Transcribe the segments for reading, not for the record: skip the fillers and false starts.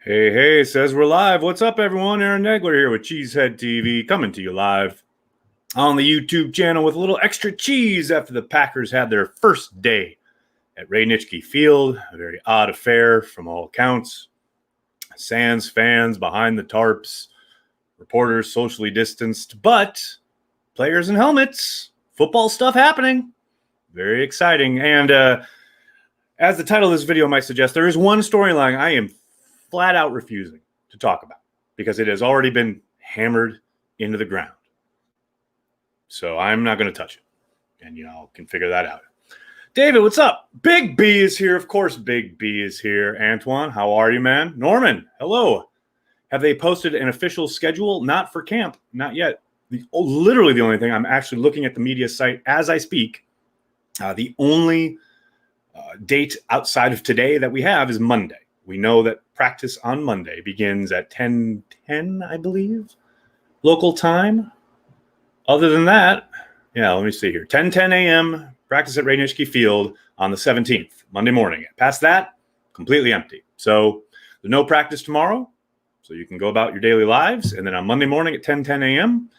Hey, says we're live. What's up, everyone? Aaron Negler here with Cheesehead TV, coming to you live on the YouTube channel with a little extra cheese after the Packers had their first day at Ray Nitschke Field. A very odd affair from all accounts. Sans fans behind the tarps, reporters socially distanced, but players in helmets, football stuff happening. Very exciting. And as the title of this video might suggest, there is one storyline I am flat out refusing to talk about because it has already been hammered into the ground. So I'm not going to touch it. And y'all can figure that out. David, what's up? Big B is here. Of course, Big B is here. Antoine, how are you, man? Norman, hello. Have they posted an official schedule? Not for camp. Not yet. Literally the only thing, I'm actually looking at the media site as I speak. The only date outside of today that we have is Monday. We know that practice on Monday begins at 10:10, I believe, local time. Other than that, let me see here. 10:10 a.m., practice at Ray Nitschke Field on the 17th, Monday morning. Past that, completely empty. So there's no practice tomorrow, so you can go about your daily lives. And then on Monday morning at 10:10 a.m.,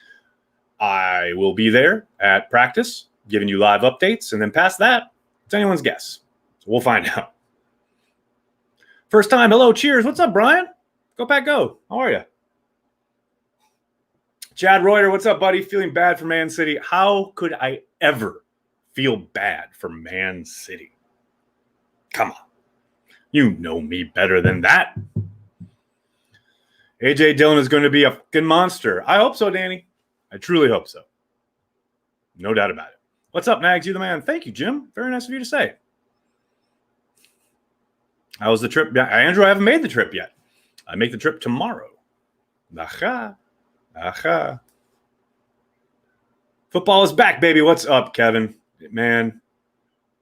I will be there at practice, giving you live updates. And then past that, it's anyone's guess. So we'll find out. First time, hello, cheers. What's up, Brian? Go Pack, go. How are you? Chad Reuter, what's up, buddy? Feeling bad for Man City. How could I ever feel bad for Man City? Come on. You know me better than that. AJ Dillon is going to be a fucking monster. I hope so, Danny. I truly hope so. No doubt about it. What's up, Nags? You the man. Thank you, Jim. Very nice of you to say. How was the trip? Andrew, I haven't made the trip yet. I make the trip tomorrow. Aha. Football is back, baby. What's up, Kevin? Man,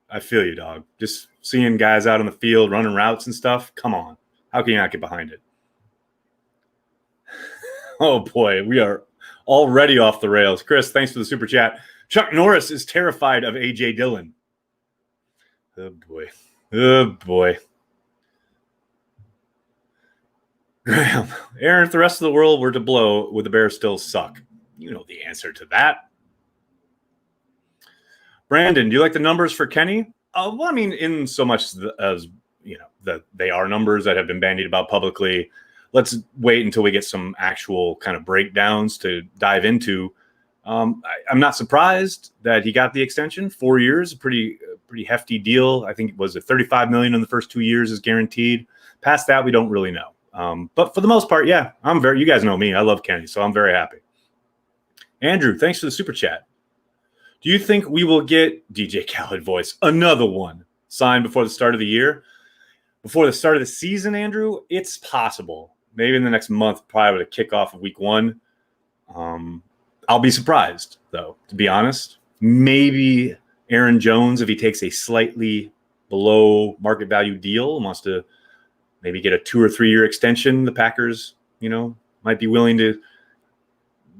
I feel you, dog. Just seeing guys out on the field running routes and stuff. Come on. How can you not get behind it? Oh, boy. We are already off the rails. Chris, thanks for the super chat. Chuck Norris is terrified of AJ Dillon. Oh, boy. Oh, boy. Graham, Aaron, if the rest of the world were to blow, would the Bears still suck? You know the answer to that. Brandon, do you like the numbers for Kenny? Well, I mean, in so much as, that they are numbers that have been bandied about publicly. Let's wait until we get some actual kind of breakdowns to dive into. I'm not surprised that he got the extension. 4 years, pretty hefty deal. I think it was $35 million in the first 2 years is guaranteed. Past that, we don't really know. But for the most part, yeah, you guys know me. I love Kenny, so I'm very happy. Andrew, thanks for the super chat. Do you think we will get DJ Khaled voice, another one, signed before the start of the year? Before the start of the season, Andrew? It's possible. Maybe in the next month, probably with a kickoff of week 1. I'll be surprised, though, to be honest. Maybe Aaron Jones, if he takes a slightly below market value deal and wants to maybe get a 2 or 3 year extension, the Packers, might be willing to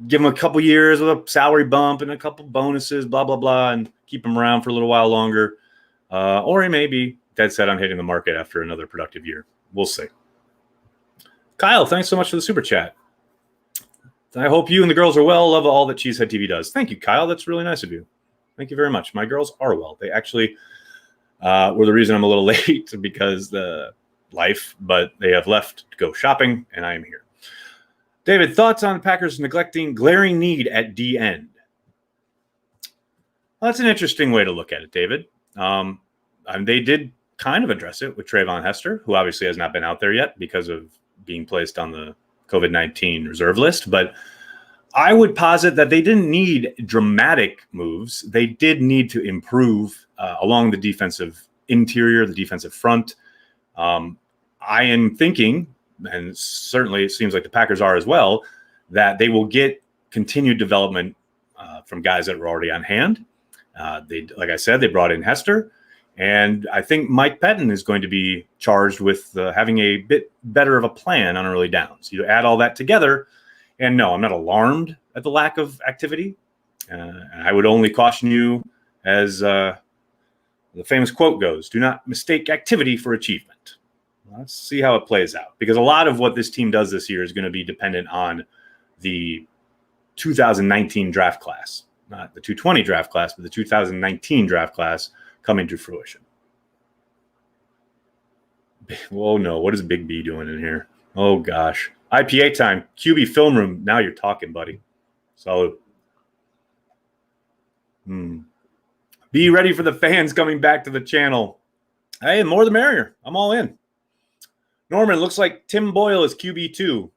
give him a couple years with a salary bump and a couple bonuses, blah, blah, blah, and keep him around for a little while longer. Or he may be dead set on hitting the market after another productive year. We'll see. Kyle, thanks so much for the super chat. I hope you and the girls are well. Love all that Cheesehead TV does. Thank you, Kyle. That's really nice of you. Thank you very much. My girls are well. They actually were the reason I'm a little late because the life, but they have left to go shopping, and I am here. David, thoughts on Packers neglecting glaring need at D end? Well, that's an interesting way to look at it, David. They did kind of address it with Trayvon Hester, who obviously has not been out there yet because of being placed on the COVID-19 reserve list. But I would posit that they didn't need dramatic moves. They did need to improve along the defensive interior, the defensive front. I am thinking, and certainly it seems like the Packers are as well, that they will get continued development from guys that were already on hand. Like I said, they brought in Hester, and I think Mike Pettin is going to be charged with having a bit better of a plan on early downs. You add all that together, and no, I'm not alarmed at the lack of activity. I would only caution you, as the famous quote goes, do not mistake activity for achievement. Let's see how it plays out, because a lot of what this team does this year is going to be dependent on the 2019 draft class, not the 2020 draft class, but the 2019 draft class coming to fruition. Oh no, what is Big B doing in here? Oh gosh. IPA time, QB film room. Now you're talking, buddy. So be ready for the fans coming back to the channel. Hey, more the merrier. I'm all in. Norman, looks like Tim Boyle is QB2.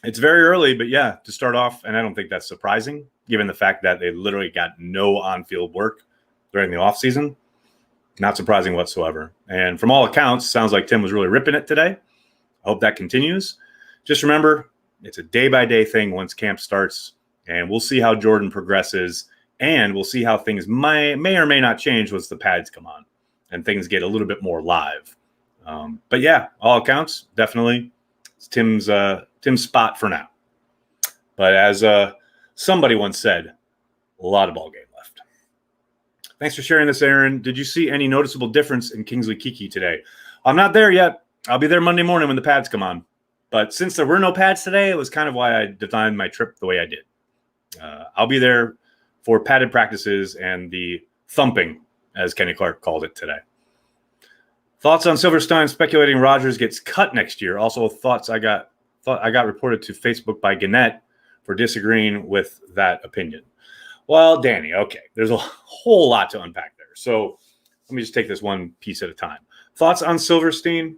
It's very early, but yeah, to start off, and I don't think that's surprising, given the fact that they literally got no on-field work during the offseason. Not surprising whatsoever. And from all accounts, sounds like Tim was really ripping it today. I hope that continues. Just remember, it's a day-by-day thing once camp starts, and we'll see how Jordan progresses, and we'll see how things may or may not change once the pads come on and things get a little bit more live. But yeah, all accounts, definitely it's Tim's spot for now. But as somebody once said, a lot of ball game left. Thanks for sharing this, Aaron. Did you see any noticeable difference in Kingsley Keke today? I'm not there yet. I'll be there Monday morning when the pads come on. But since there were no pads today, it was kind of why I designed my trip the way I did. I'll be there for padded practices and the thumping, as Kenny Clark called it today. Thoughts on Silverstein speculating Rodgers gets cut next year. Also, thoughts I got reported to Facebook by Gannett for disagreeing with that opinion. Well, Danny, okay, there's a whole lot to unpack there. So let me just take this one piece at a time. Thoughts on Silverstein,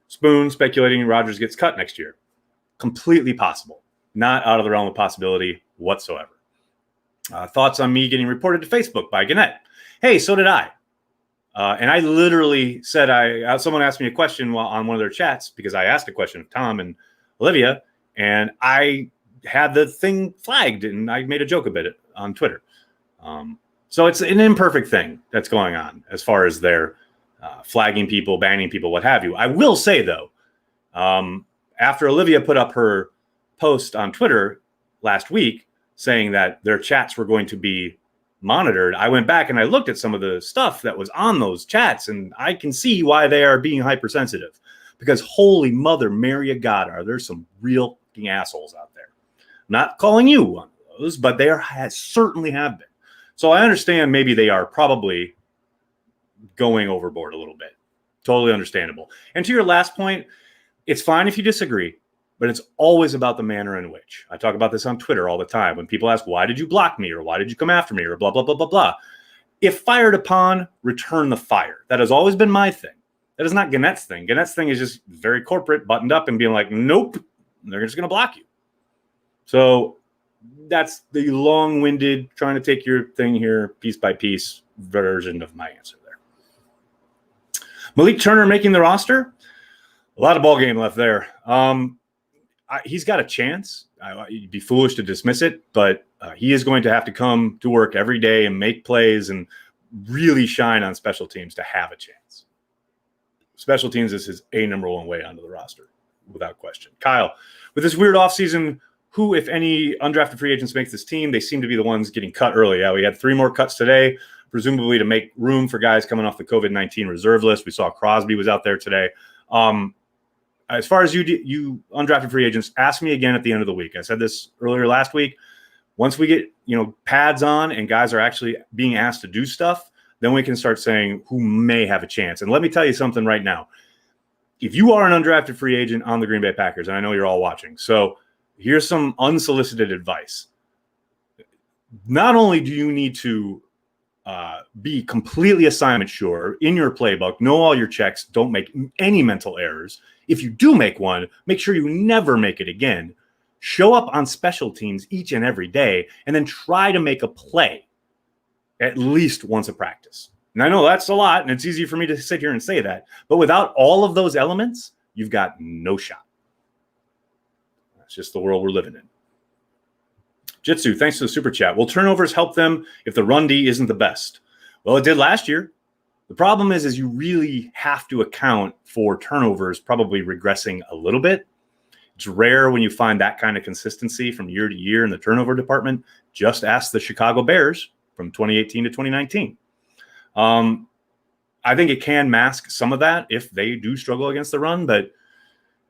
Spoon speculating Rodgers gets cut next year. Completely possible. Not out of the realm of possibility whatsoever. Thoughts on me getting reported to Facebook by Gannett. Hey, so did I. And I literally said, someone asked me a question on one of their chats because I asked a question of Tom and Olivia, and I had the thing flagged and I made a joke about it on Twitter. So it's an imperfect thing that's going on as far as their flagging people, banning people, what have you. I will say, though, after Olivia put up her post on Twitter last week saying that their chats were going to be monitored, I went back and I looked at some of the stuff that was on those chats, and I can see why they are being hypersensitive. Because holy mother Mary of God, are there some real fucking assholes out there. Not calling you one of those, but there certainly have been. So I understand maybe they are probably going overboard a little bit. Totally understandable. And to your last point, it's fine if you disagree, but it's always about the manner in which. I talk about this on Twitter all the time. When people ask, why did you block me? Or why did you come after me? Or blah, blah, blah, blah, blah. If fired upon, return the fire. That has always been my thing. That is not Gannett's thing. Gannett's thing is just very corporate, buttoned up, and being like, nope, they're just going to block you. So that's the long-winded, trying to take your thing here piece by piece version of my answer there. Malik Turner making the roster. A lot of ball game left there. He's got a chance. You'd be foolish to dismiss it, but he is going to have to come to work every day and make plays and really shine on special teams to have a chance. Special teams is his number one way onto the roster, without question. Kyle, with this weird offseason, who, if any, undrafted free agents makes this team? They seem to be the ones getting cut early. Yeah, we had 3 more cuts today, presumably to make room for guys coming off the COVID-19 reserve list. We saw Crosby was out there today. As far as you undrafted free agents, ask me again at the end of the week. I said this earlier last week. Once we get pads on and guys are actually being asked to do stuff, then we can start saying who may have a chance. And let me tell you something right now. If you are an undrafted free agent on the Green Bay Packers, and I know you're all watching, so here's some unsolicited advice. Not only do you need to be completely assignment sure in your playbook, know all your checks, don't make any mental errors. If you do make one, make sure you never make it again. Show up on special teams each and every day, and then try to make a play at least once a practice. And I know that's a lot, and it's easy for me to sit here and say that, but without all of those elements, you've got no shot. That's just the world we're living in. Jitsu, thanks for the super chat. Will turnovers help them if the run D isn't the best? Well, it did last year. The problem is you really have to account for turnovers probably regressing a little bit. It's rare when you find that kind of consistency from year to year in the turnover department. Just ask the Chicago Bears from 2018 to 2019. I think it can mask some of that if they do struggle against the run. But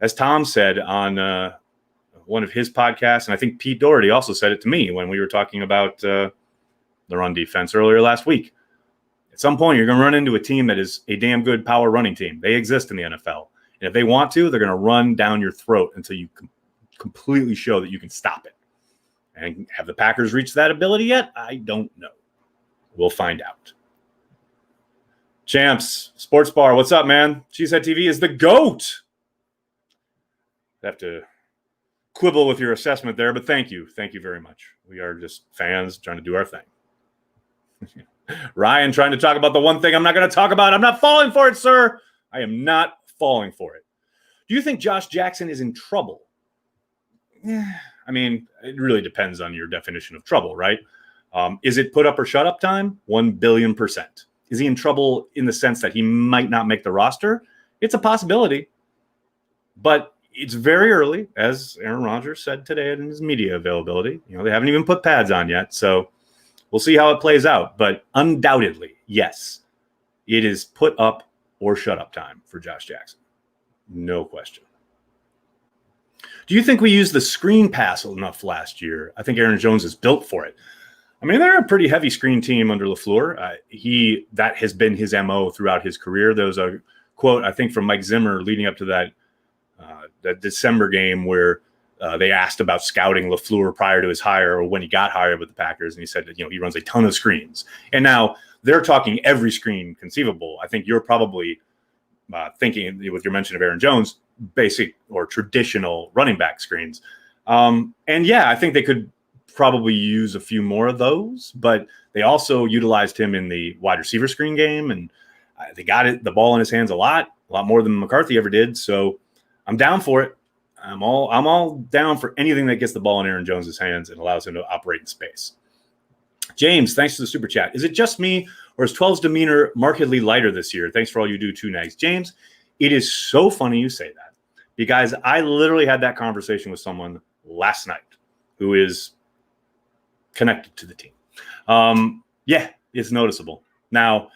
as Tom said on one of his podcasts, and I think Pete Doherty also said it to me when we were talking about the run defense earlier last week. At some point, you're going to run into a team that is a damn good power running team. They exist in the NFL. And if they want to, they're going to run down your throat until you completely show that you can stop it. And have the Packers reached that ability yet? I don't know. We'll find out. Champs, Sports Bar, what's up, man? Cheesehead TV is the GOAT. I have to quibble with your assessment there, but thank you. Thank you very much. We are just fans trying to do our thing. Ryan trying to talk about the one thing I'm not going to talk about. I'm not falling for it, sir. I am not falling for it. Do you think Josh Jackson is in trouble? Yeah. I mean, it really depends on your definition of trouble, right? Is it put up or shut up time? 1,000,000,000%. Is he in trouble in the sense that he might not make the roster? It's a possibility, but it's very early, as Aaron Rodgers said today in his media availability. You know, they haven't even put pads on yet, so we'll see how it plays out. But undoubtedly, yes, it is put up or shut up time for Josh Jackson. No question. Do you think we used the screen pass enough last year? I think Aaron Jones is built for it. I mean, they're a pretty heavy screen team under LaFleur. That has been his MO throughout his career. There was a quote, I think, from Mike Zimmer leading up to that December game where they asked about scouting LaFleur prior to his hire or when he got hired with the Packers. And he said that, he runs a ton of screens. And now they're talking every screen conceivable. I think you're probably thinking with your mention of Aaron Jones, basic or traditional running back screens. And yeah, I think they could probably use a few more of those, but they also utilized him in the wide receiver screen game. And they got the ball in his hands a lot more than McCarthy ever did. So I'm down for it. I'm all down for anything that gets the ball in Aaron Jones's hands and allows him to operate in space. James, thanks for the super chat. Is it just me or is 12's demeanor markedly lighter this year? Thanks for all you do too, Nags. James, it is so funny you say that because I literally had that conversation with someone last night who is connected to the team. Yeah, it's noticeable. Now,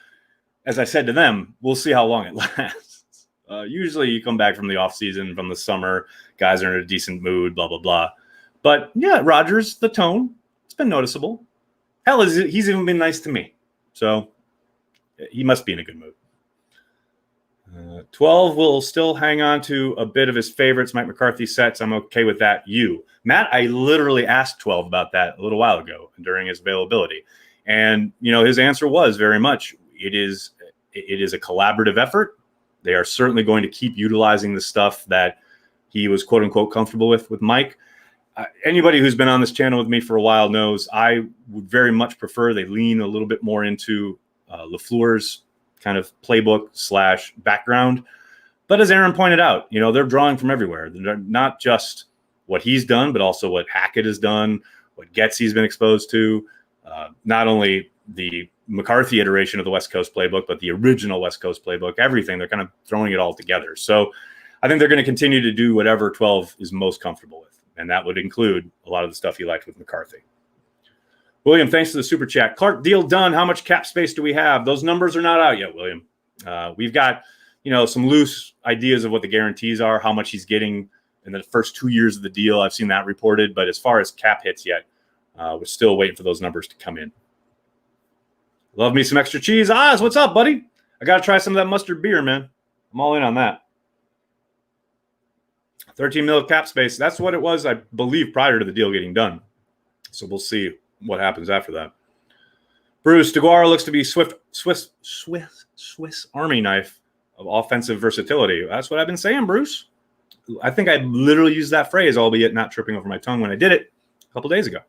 as I said to them, we'll see how long it lasts. Usually you come back from the off season, from the summer, guys are in a decent mood, blah, blah, blah. But yeah, Rodgers, the tone, it's been noticeable. Hell, he's even been nice to me. So he must be in a good mood. 12 will still hang on to a bit of his favorites, Mike McCarthy sets. I'm okay with that. Matt, I literally asked 12 about that a little while ago during his availability. And, his answer was very much, it is a collaborative effort. They are certainly going to keep utilizing the stuff that he was, quote unquote, comfortable with Mike. Anybody who's been on this channel with me for a while knows I would very much prefer they lean a little bit more into LaFleur's kind of playbook / background. But as Aaron pointed out, they're drawing from everywhere. They're not just what he's done, but also what Hackett has done, what Getsy's been exposed to, not only the McCarthy iteration of the West Coast playbook, but the original West Coast playbook, everything. They're kind of throwing it all together. So I think they're going to continue to do whatever 12 is most comfortable with. And that would include a lot of the stuff he liked with McCarthy. William, thanks for the super chat. Clark, deal done. How much cap space do we have? Those numbers are not out yet, William. We've got, some loose ideas of what the guarantees are, how much he's getting in the first 2 years of the deal. I've seen that reported. But as far as cap hits yet, we're still waiting for those numbers to come in. Love me some extra cheese. Oz, what's up, buddy? I got to try some of that mustard beer, man. I'm all in on that. 13 mil cap space. That's what it was, I believe, prior to the deal getting done. So we'll see what happens after that. Bruce, DeGuara looks to be Swiss Army knife of offensive versatility. That's what I've been saying, Bruce. I think I literally used that phrase, albeit not tripping over my tongue when I did it a couple days ago.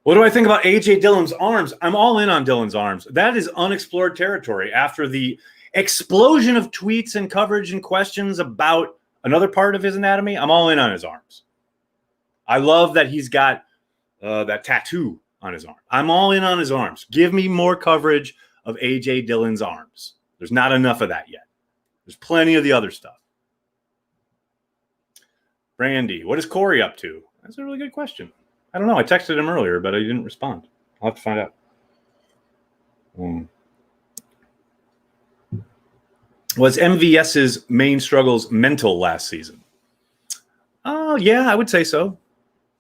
What do I think about AJ Dillon's arms? I'm all in on Dillon's arms. That is unexplored territory. After the explosion of tweets and coverage and questions about another part of his anatomy, I'm all in on his arms. I love that he's got that tattoo on his arm. I'm all in on his arms. Give me more coverage of AJ Dillon's arms. There's not enough of that yet. There's plenty of the other stuff. Brandy, what is Corey up to? That's a really good question. I don't know. I texted him earlier, but he didn't respond. I'll have to find out. Was MVS's main struggles mental last season? Oh, yeah, I would say so.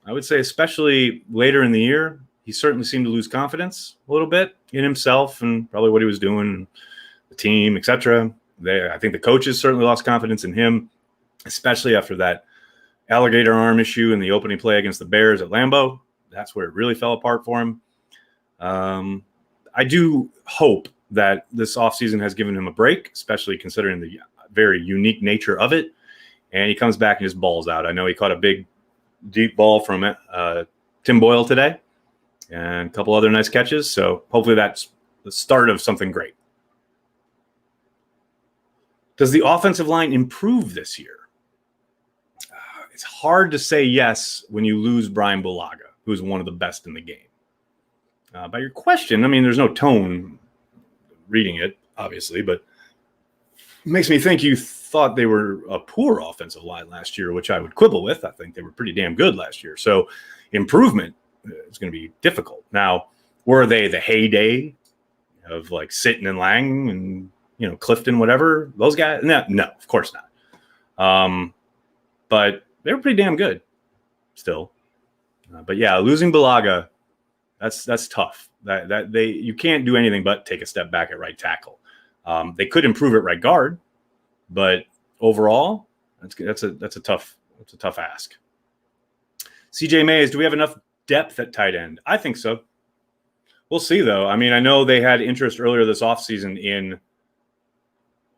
I would say especially later in the year, he certainly seemed to lose confidence a little bit in himself and probably what he was doing, the team, etc. I think the coaches certainly lost confidence in him, especially after that alligator arm issue in the opening play against the Bears at Lambeau. That's where it really fell apart for him. I do hope that this offseason has given him a break, especially considering the very unique nature of it. And he comes back and just balls out. I know he caught a big, deep ball from Tim Boyle today and a couple other nice catches. So hopefully that's the start of something great. Does the offensive line improve this year? It's hard to say yes when you lose Brian Bulaga, who's one of the best in the game. By your question, I mean, there's no tone reading it, obviously, but it makes me think you thought they were a poor offensive line last year, which I would quibble with. I think they were pretty damn good last year. So improvement is going to be difficult. Now, were they the heyday of like Sitton and Lang and, Clifton, whatever, those guys? No, of course not. But they were pretty damn good still. But yeah, losing Bulaga, that's tough. You can't do anything but take a step back at right tackle. They could improve at right guard, but overall, that's a tough ask. CJ Mays, do we have enough depth at tight end? I think so. We'll see, though. I mean, I know they had interest earlier this offseason in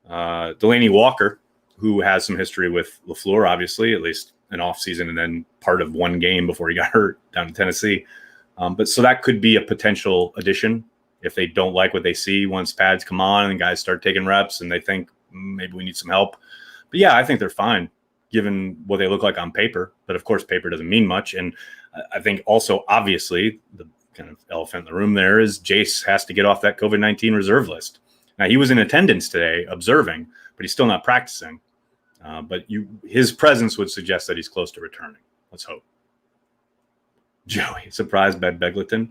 Delaney Walker, who has some history with LaFleur, obviously, at least an offseason and then part of one game before he got hurt down in Tennessee. But so that could be a potential addition if they don't like what they see once pads come on and guys start taking reps and they think maybe we need some help. But yeah, I think they're fine given what they look like on paper. But of course, paper doesn't mean much. And I think also, obviously, the kind of elephant in the room there is Jace has to get off that COVID-19 reserve list. Now, he was in attendance today observing, but he's still not practicing. But his presence would suggest that he's close to returning. Let's hope. Joey, surprised by Begleton?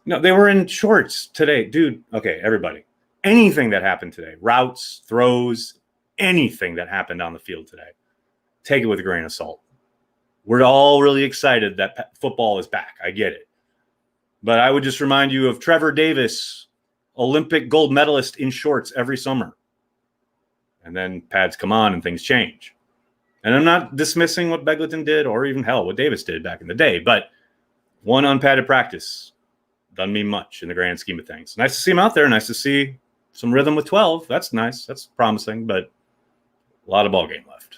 No, they were in shorts today. Dude, okay, everybody. Anything that happened today, routes, throws, anything that happened on the field today, take it with a grain of salt. We're all really excited that football is back. I get it. But I would just remind you of Trevor Davis, Olympic gold medalist in shorts every summer. And then pads come on and things change. And I'm not dismissing what Begleton did or even what Davis did back in the day, but one unpadded practice doesn't mean much in the grand scheme of things. Nice to see him out there. Nice to see some rhythm with 12. That's nice. That's promising, but a lot of ball game left.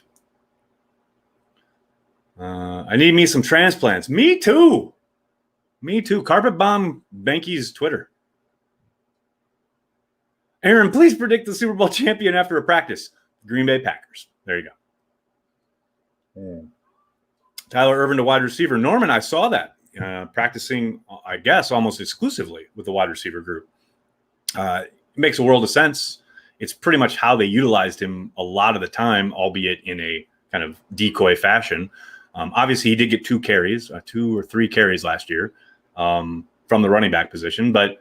I need me some transplants. Me too. Carpet bomb Banky's Twitter. Aaron, please predict the Super Bowl champion after a practice. Green Bay Packers. There you go. Tyler Irvin to wide receiver. Norman, I saw that. Practicing, I guess, almost exclusively with the wide receiver group. It makes a world of sense. It's pretty much how they utilized him a lot of the time, albeit in a kind of decoy fashion. Obviously, he did get 2 or 3 carries last year from the running back position. But,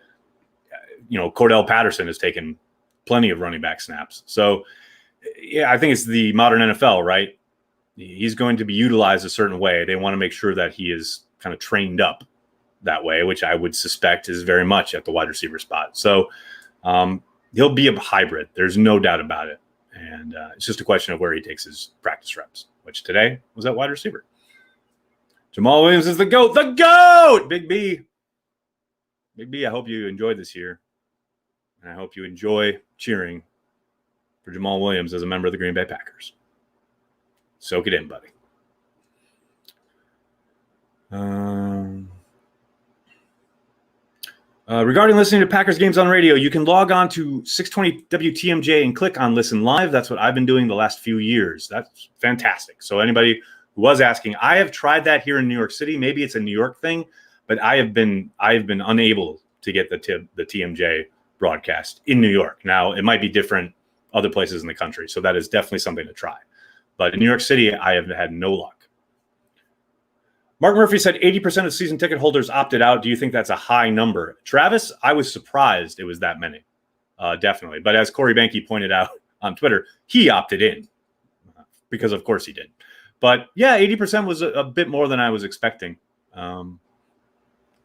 Cordell Patterson has taken plenty of running back snaps. So, yeah, I think it's the modern NFL, right? He's going to be utilized a certain way. They want to make sure that he is kind of trained up that way, which I would suspect is very much at the wide receiver spot. So he'll be a hybrid. There's no doubt about it. And it's just a question of where he takes his practice reps, which today was at wide receiver. Jamal Williams is the GOAT. The GOAT! Big B. Big B, I hope you enjoyed this year. And I hope you enjoy cheering for Jamal Williams as a member of the Green Bay Packers. Soak it in, buddy. Regarding listening to Packers games on radio, you can log on to 620 WTMJ and click on Listen Live. That's what I've been doing the last few years. That's fantastic. So anybody who was asking, I have tried that here in New York City. Maybe it's a New York thing, but I have been unable to get the TMJ broadcast in New York. Now, it might be different other places in the country, so that is definitely something to try. But in New York City, I have had no luck. Mark Murphy said 80% of season ticket holders opted out. Do you think that's a high number? Travis, I was surprised it was that many, definitely. But as Corey Banke pointed out on Twitter. He opted in because, of course, he did. But yeah, 80% was a bit more than I was expecting. Got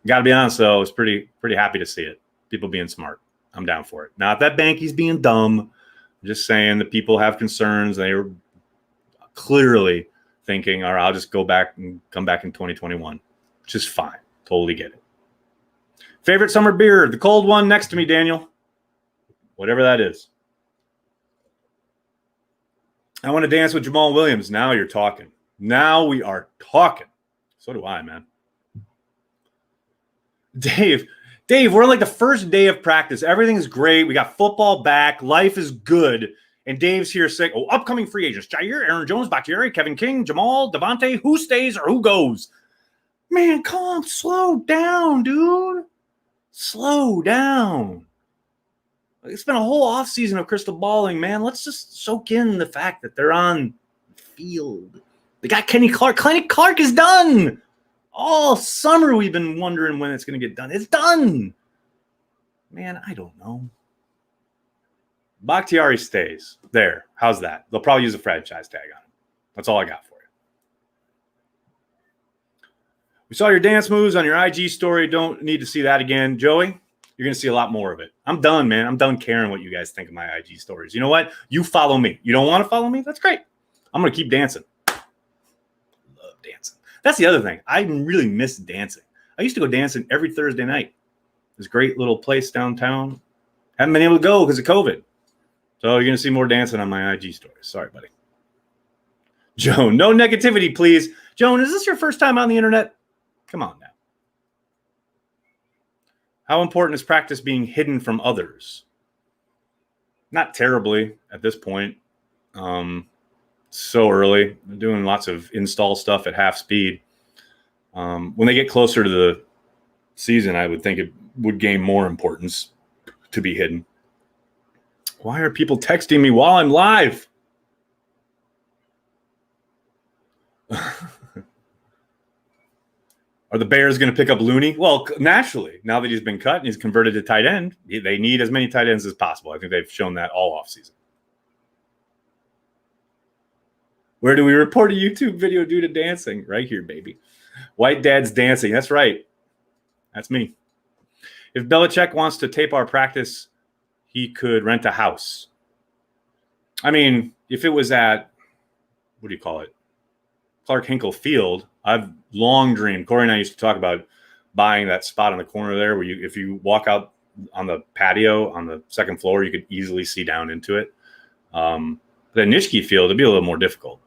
to be honest, though, I was pretty happy to see it. People being smart. I'm down for it. Not that Banky's being dumb. I'm just saying that people have concerns. They were clearly thinking, all right, I'll just go back and come back in 2021, which is fine. Totally get it. Favorite summer beer? The cold one next to me, Daniel. Whatever that is. I want to dance with Jamal Williams. Now you're talking. Now we are talking. So do I, man. Dave, we're on like the first day of practice. Everything's great. We got football back. Life is good. And Dave's here saying, oh, upcoming free agents. Jair, Aaron Jones, Bakhtiari, Kevin King, Jamal, Devontae. Who stays or who goes? Man, calm. Slow down, dude. Slow down. It's been a whole offseason of crystal balling, man. Let's just soak in the fact that they're on the field. They got Kenny Clark. Kenny Clark is done. All summer we've been wondering when it's going to get done. It's done. Man, I don't know. Bakhtiari stays. There. How's that? They'll probably use a franchise tag on him. That's all I got for you. We saw your dance moves on your IG story. Don't need to see that again. Joey, you're going to see a lot more of it. I'm done, man. I'm done caring what you guys think of my IG stories. You know what? You follow me. You don't want to follow me? That's great. I'm going to keep dancing. Love dancing. That's the other thing. I really miss dancing. I used to go dancing every Thursday night. This great little place downtown. Haven't been able to go because of COVID. So you're going to see more dancing on my IG stories. Sorry, buddy. Joan, no negativity, please. Joan, is this your first time on the internet? Come on now. How important is practice being hidden from others? Not terribly at this point. So early. They're doing lots of install stuff at half speed. When they get closer to the season, I would think it would gain more importance to be hidden. Why are people texting me while I'm live? Are the Bears going to pick up Looney? Well, naturally, now that he's been cut and he's converted to tight end, they need as many tight ends as possible. I think they've shown that all offseason. Where do we report a YouTube video due to dancing? Right here, baby. White Dad's dancing. That's right. That's me. If Belichick wants to tape our practice, he could rent a house. I mean, if it was at, what do you call it? Clark Hinkle Field, I've long dreamed. Corey and I used to talk about buying that spot on the corner there where if you walk out on the patio on the second floor, you could easily see down into it. The Nishke Field, it'd be a little more difficult.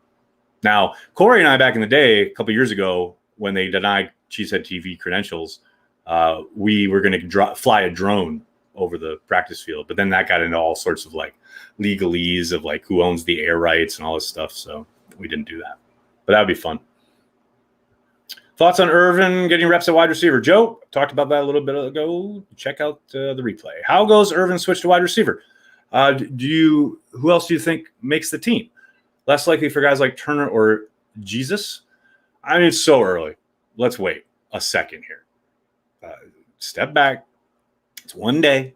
Now, Corey and I back in the day, a couple years ago, when they denied Cheesehead TV credentials, we were going to fly a drone over the practice field. But then that got into all sorts of like legalese of like who owns the air rights and all this stuff. So we didn't do that. But that would be fun. Thoughts on Irvin getting reps at wide receiver? Joe, talked about that a little bit ago. Check out the replay. How goes Irvin switch to wide receiver? Who else do you think makes the team? Less likely for guys like Turner or Jesus? I mean, it's so early. Let's wait a second here. Step back. It's one day.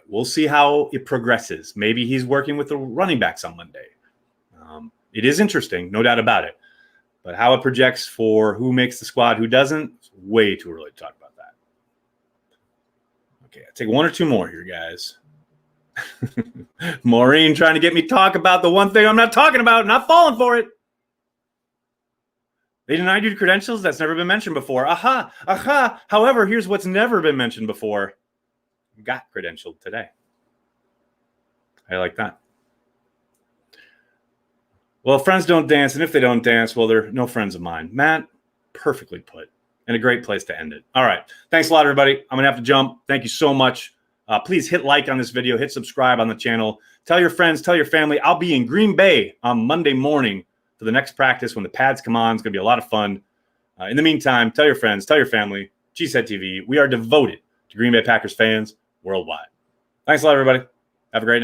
We'll see how it progresses. Maybe he's working with the running backs on Monday. It is interesting, no doubt about it. But how it projects for who makes the squad, who doesn't, it's way too early to talk about that. Okay, I'll take one or two more here, guys. Maureen trying to get me to talk about the one thing I'm not talking about, not falling for it. They denied you credentials? That's never been mentioned before. Aha. However, here's what's never been mentioned before. Got credentialed today. I like that. Well, friends don't dance, and if they don't dance, well, they're no friends of mine. Matt, perfectly put, and a great place to end it. All right. Thanks a lot, everybody. I'm going to have to jump. Thank you so much. Please hit like on this video. Hit subscribe on the channel. Tell your friends. Tell your family. I'll be in Green Bay on Monday morning for the next practice when the pads come on. It's going to be a lot of fun. In the meantime, tell your friends. Tell your family. Cheesehead TV. We are devoted to Green Bay Packers fans worldwide. Thanks a lot, everybody. Have a great night.